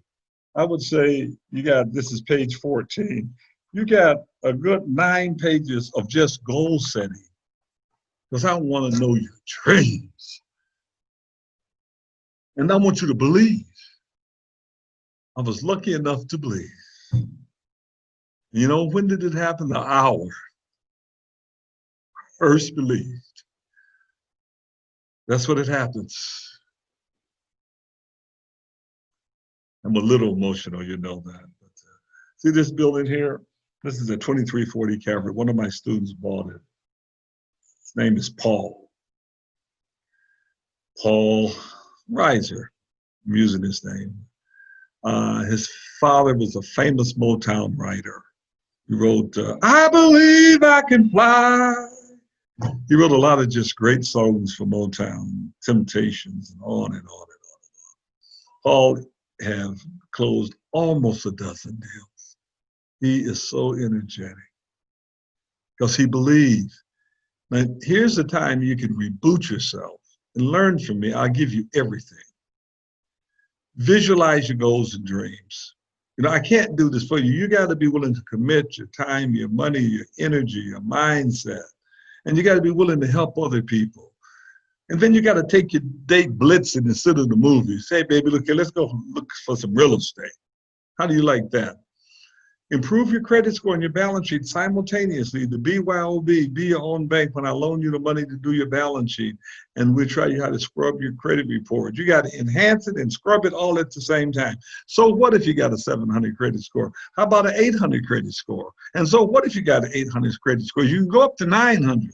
I would say you got, this is page 14, you got a good 9 pages of just goal setting. Because I want to know your dreams. And I want you to believe. I was lucky enough to believe. You know, when did it happen? The hour. First believed. That's what it happens. I'm a little emotional, you know that. But, see this building here? This is a 2340 Calvary. One of my students bought it. His name is Paul. Paul Reiser, I'm using his name. His father was a famous Motown writer. He wrote, I Believe I Can Fly. He wrote a lot of just great songs for Motown, Temptations, and on and on and on. Paul have closed almost a dozen deals. He is so energetic because he believes. Now, here's the time you can reboot yourself and learn from me. I'll give you everything. Visualize your goals and dreams. You know, I can't do this for you. You got to be willing to commit your time, your money, your energy, your mindset. And you got to be willing to help other people. And then you got to take your date blitzing instead of the movies. Say, baby, look here, let's go look for some real estate. How do you like that? Improve your credit score and your balance sheet simultaneously. The BYOB, be your own bank when I loan you the money to do your balance sheet. And we'll try you how to scrub your credit report. You got to enhance it and scrub it all at the same time. So what if you got a 700 credit score? How about an 800 credit score? And so what if you got an 800 credit score? You can go up to 900.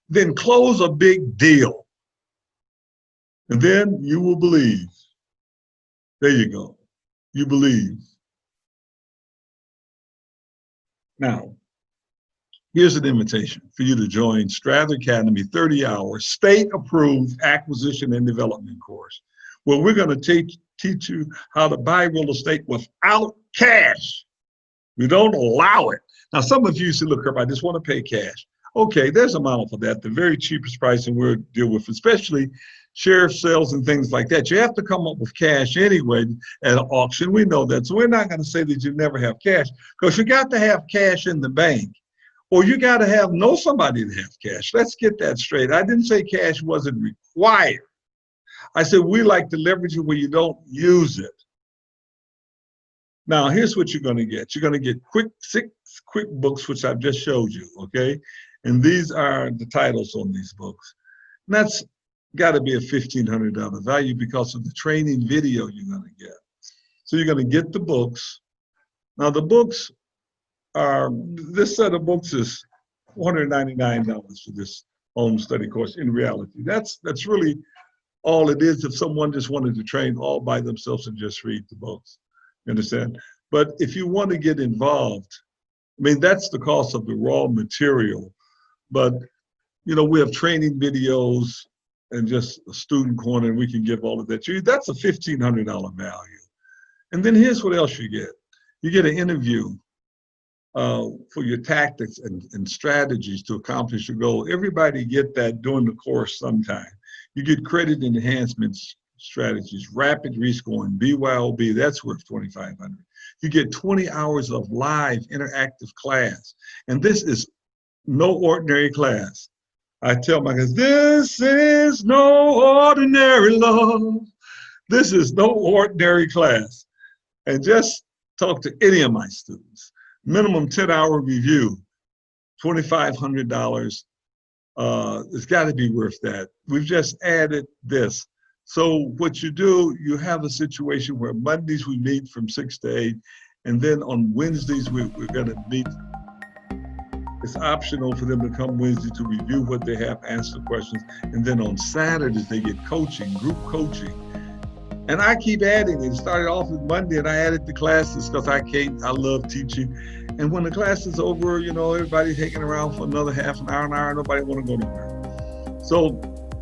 Then close a big deal. And then you will believe. There you go. You believe. Now, here's an invitation for you to join Strather Academy 30-hour state-approved acquisition and development course, where we're going to teach you how to buy real estate without cash. We don't allow it. Now, some of you say, look, I just want to pay cash. Okay, there's a model for that. The very cheapest pricing we'll deal with, especially sheriff sales and things like that. You have to come up with cash anyway at an auction. We know that. So we're not going to say that you never have cash, because you got to have cash in the bank, or you got to know somebody to have cash. Let's get that straight. I didn't say cash wasn't required. I said we like to leverage it where you don't use it. Now, here's what you're going to get. You're going to get six quick books, which I've just showed you, okay? And these are the titles on these books. And that's got to be a $1,500 value because of the training video you're going to get. So you're going to get the books. Now, the books are, this set of books is $499 for this home study course in reality. That's really all it is if someone just wanted to train all by themselves and just read the books. You understand? But if you want to get involved, I mean, that's the cost of the raw material. But, you know, we have training videos and just a student corner, and we can give all of that to you. That's a $1,500 value. And then here's what else you get. You get an interview for your tactics and strategies to accomplish your goal. Everybody get that during the course sometime. You get credit enhancements strategies, rapid rescoring, BYOB, that's worth $2,500. You get 20 hours of live interactive class. And this is no ordinary class. I tell my guys, this is no ordinary love. This is no ordinary class. And just talk to any of my students. Minimum 10-hour review, $2,500. It's got to be worth that. We've just added this. So what you do, you have a situation where Mondays we meet from 6 to 8, and then on Wednesdays we're going to meet. It's optional for them to come Wednesday to review what they have, answer questions, and then on Saturdays they get coaching, group coaching. And I keep adding it. It started off with Monday, and I added the classes because I love teaching. And when the class is over, you know, everybody's hanging around for another half an hour, nobody want to go to work. So,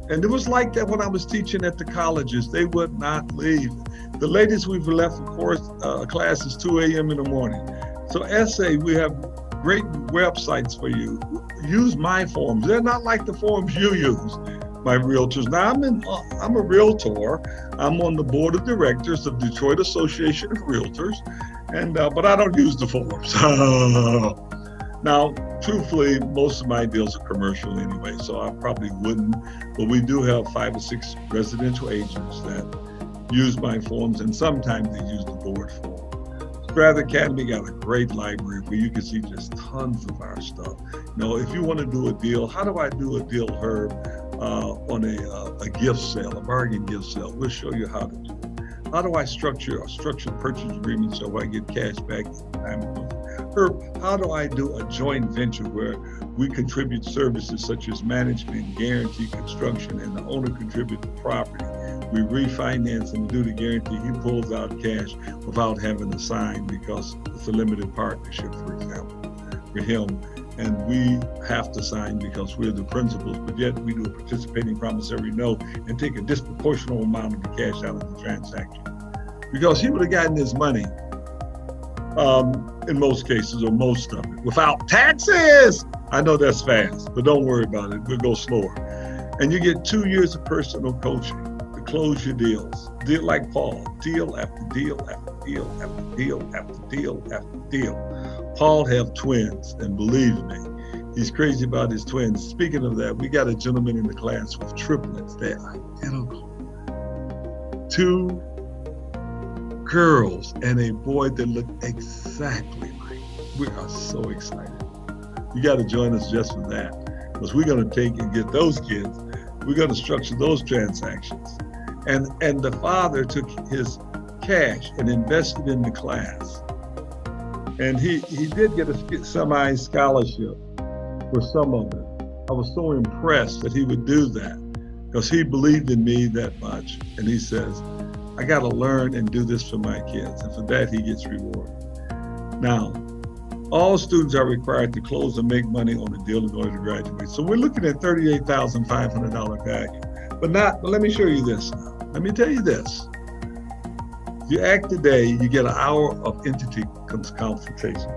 and it was like that when I was teaching at the colleges. They would not leave. The latest we've left, of course, class is 2 a.m. in the morning. So essay, we have great websites for you. Use my forms. They're not like the forms you use, my realtors. Now, I'm a realtor. I'm on the board of directors of Detroit Association of Realtors, and but I don't use the forms. Now, truthfully, most of my deals are commercial anyway, so I probably wouldn't, but we do have 5 or 6 residential agents that use my forms, and sometimes they use the board form. Strather Academy got a great library where you can see just tons of our stuff. You know, if you want to do a deal, how do I do a deal, Herb, on a gift sale, a bargain gift sale? We'll show you how to do it. How do I structure a structured purchase agreement so I get cash back at the time it goes? Herb, how do I do a joint venture where we contribute services such as management, guarantee, construction, and the owner contributes the property? We refinance and do the guarantee. He pulls out cash without having to sign because it's a limited partnership, for example, for him. And we have to sign because we're the principals, but yet we do a participating promissory note and take a disproportionate amount of the cash out of the transaction. Because he would have gotten his money, in most cases, or most of it, without taxes. I know that's fast, but don't worry about it. We'll go slower. And you get 2 years of personal coaching to close your deals. Deal like Paul, deal after deal after deal after deal after deal after deal. Paul have twins, and believe me, he's crazy about his twins. Speaking of that, we got a gentleman in the class with triplets. They're identical. 2 girls and a boy that look exactly like. We are so excited. You got to join us just for that, because we're going to take and get those kids. We're going to structure those transactions. And the father took his cash and invested in the class. And he did get a semi-scholarship for some of it. I was so impressed that he would do that because he believed in me that much. And he says, I got to learn and do this for my kids. And for that, he gets rewarded. Now, all students are required to close and make money on a deal in order to graduate. So we're looking at $38,500 value. But let me show you this now. Let me tell you this. If you act today, you get an hour of entity consultation.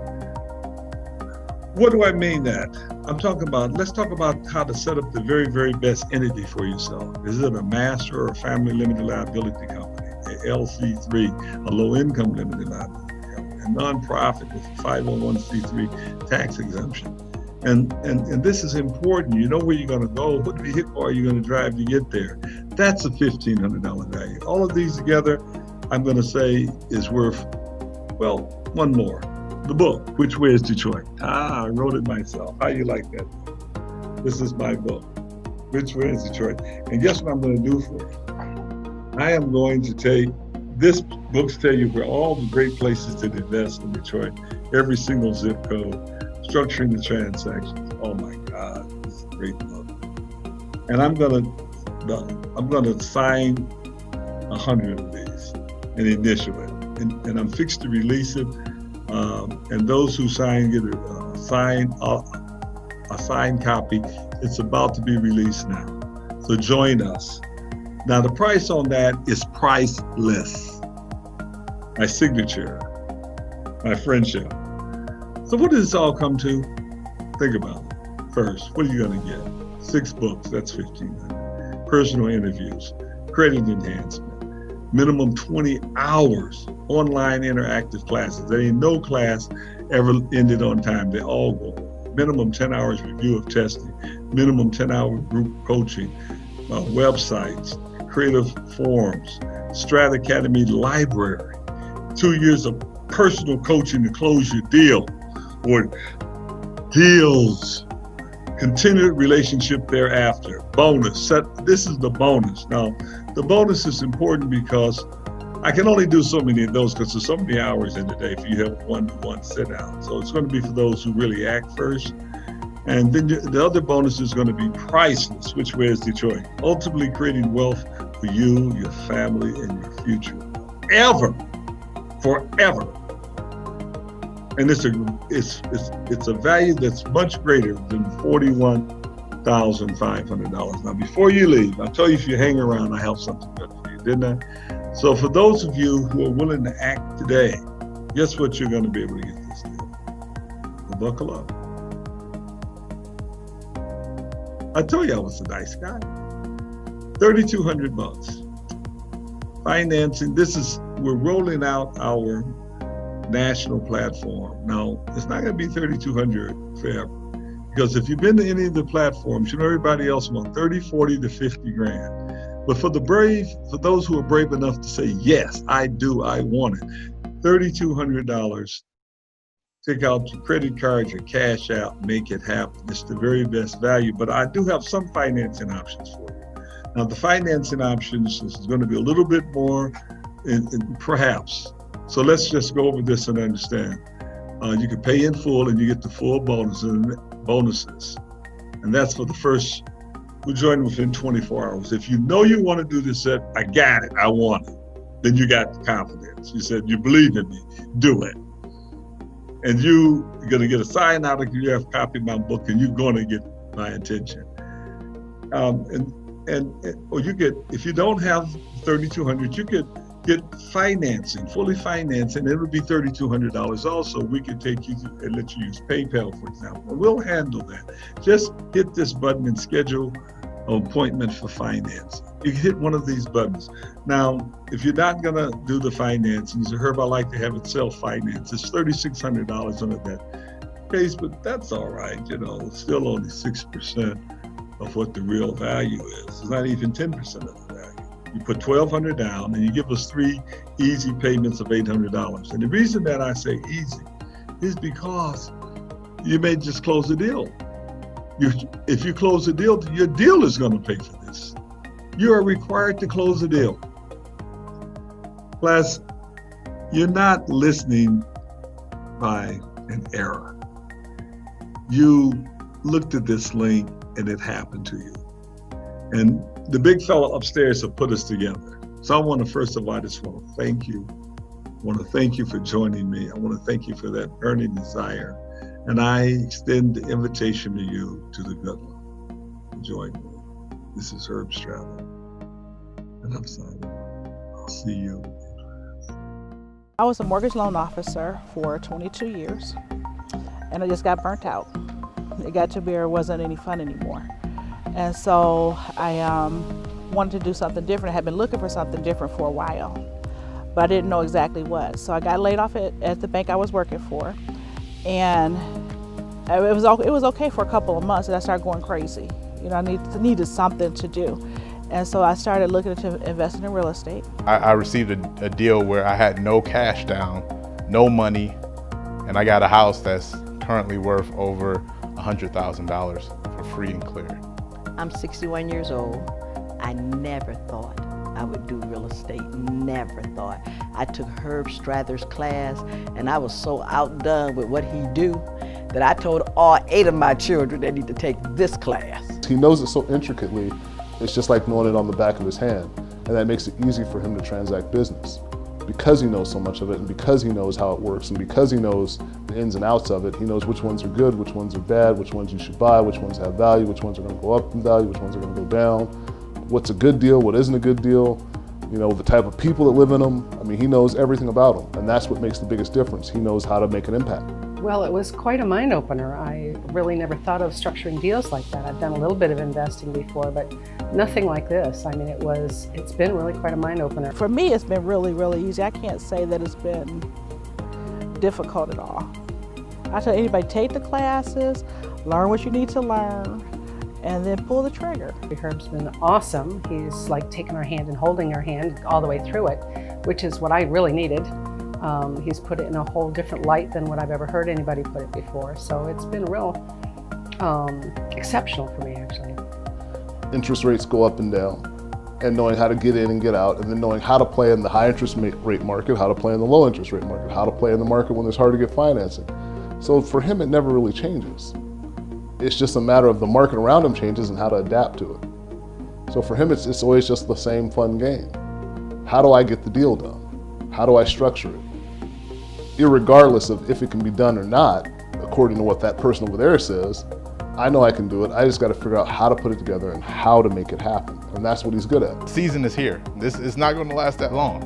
What do I mean that? Let's talk about how to set up the very, very best entity for yourself. Is it a master or a family limited liability company, a LC3, a low income limited liability company, a nonprofit with a 501c3 tax exemption? And this is important. You know where you're going to go. What vehicle are you going to drive to get there? That's a $1,500 value. All of these together, I'm going to say, is worth Well, one more. The book, Which Way is Detroit? I wrote it myself. How you like that? This is my book, Which Way is Detroit? And guess what I'm going to do for you? I am going to take, this books tell you where all the great places to invest in Detroit, every single zip code, structuring the transactions. Oh my God, this is a great book. And I'm going to sign 100 of these and initial it. And I'm fixed to release it. And those who sign get a signed copy. It's about to be released now. So join us. Now the price on that is priceless. My signature, my friendship. So what does this all come to? Think about it. First, what are you gonna get? 6 books, that's $1,500. Personal interviews, credit enhancement, minimum 20 hours, online interactive classes. There ain't no class ever ended on time, they all go. Minimum 10 hours review of testing, minimum 10-hour group coaching, websites, creative forums, Strather Academy library, 2 years of personal coaching to close your deal or deals, continued relationship thereafter, bonus. This is the bonus. Now, the bonus is important because I can only do so many of those because there's so many hours in the day if you have one-to-one sit down. So it's going to be for those who really act first. And then the other bonus is going to be priceless, Which Way is Detroit? Ultimately creating wealth for you, your family, and your future. Forever. And it's a value that's much greater than $41,500. Now, before you leave, I'll tell you if you hang around, I have something good for you, didn't I? So for those of you who are willing to act today, guess what you're going to be able to get this deal? Well, buckle up. I told you I was a nice guy. $3,200. Financing, we're rolling out our national platform. Now, it's not going to be $3,200 forever. Because if you've been to any of the platforms, you know everybody else wants 30, 40 to 50 grand. But for those who are brave enough to say, yes, I do, I want it, $3,200, take out your credit card, your cash out, make it happen. It's the very best value, but I do have some financing options for you. Now the financing options is going to be a little bit more, perhaps. So let's just go over this and understand. You can pay in full and you get the full bonuses. And that's for the first who join within 24 hours. If you know you want to do this, said, I got it, I want it, then you got the confidence. You said, you believe in me, do it. And you're going to get a sign out of you have copy of my book and you're going to get my attention. Or you get, if you don't have $3,200, you could get financing, fully financed, and it would be $3,200 also. We could take you and let you use PayPal, for example. We'll handle that. Just hit this button and schedule an appointment for finance. You can hit one of these buttons. Now, if you're not gonna do the financing, as a Herb, I like to have it self-financed. It's $3,600 under that case, but that's all right. You know, it's still only 6% of what the real value is. It's not even 10% of the value. You put $1,200 down and you give us 3 easy payments of $800. And the reason that I say easy is because you may just close the deal. If you close the deal, your deal is going to pay for this. You are required to close the deal. Plus, you're not listening by an error. You looked at this link and it happened to you. And the big fella upstairs have put us together. So I want to, first of all, I just want to thank you. I want to thank you for joining me. I want to thank you for that burning desire. And I extend the invitation to you to the good one. Join me. This is Herb Strather. And I'm signing off. I'll see you. I was a mortgage loan officer for 22 years, and I just got burnt out. It got to where it wasn't any fun anymore. And so I wanted to do something different. I had been looking for something different for a while, but I didn't know exactly what. So I got laid off at the bank I was working for, and it was okay for a couple of months, and I started going crazy. You know, I needed something to do. And so I started looking into investing in real estate. I received a deal where I had no cash down, no money, and I got a house that's currently worth over $100,000 for free and clear. I'm 61 years old. I never thought I would do real estate, never thought. I took Herb Strather's class, and I was so outdone with what he do that I told all 8 of my children they need to take this class. He knows it so intricately, it's just like knowing it on the back of his hand, and that makes it easy for him to transact business. Because he knows so much of it, and because he knows how it works, and because he knows the ins and outs of it, he knows which ones are good, which ones are bad, which ones you should buy, which ones have value, which ones are going to go up in value, which ones are going to go down, what's a good deal, what isn't a good deal, you know, the type of people that live in them. I mean, he knows everything about them, and that's what makes the biggest difference. He knows how to make an impact. Well, it was quite a mind opener. I really never thought of structuring deals like that. I've done a little bit of investing before, but nothing like this. I mean, it's been really quite a mind opener. For me, it's been really, really easy. I can't say that it's been difficult at all. I tell anybody, take the classes, learn what you need to learn, and then pull the trigger. Herb's been awesome. He's like taking our hand and holding our hand all the way through it, which is what I really needed. He's put it in a whole different light than what I've ever heard anybody put it before. So it's been real exceptional for me, actually. Interest rates go up and down, and knowing how to get in and get out, and then knowing how to play in the high interest rate market, how to play in the low interest rate market, how to play in the market when it's hard to get financing. So for him, it never really changes. It's just a matter of the market around him changes and how to adapt to it. So for him, it's always just the same fun game. How do I get the deal done? How do I structure it? Irregardless of if it can be done or not, according to what that person over there says, I know I can do it. I just got to figure out how to put it together and how to make it happen. And that's what he's good at. Season is here. This is not going to last that long.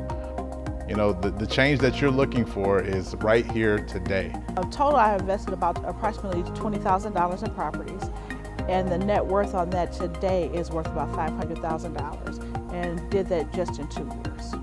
You know, the change that you're looking for is right here today. In total, I invested about approximately $20,000 in properties, and the net worth on that today is worth about $500,000, and did that just in 2 years.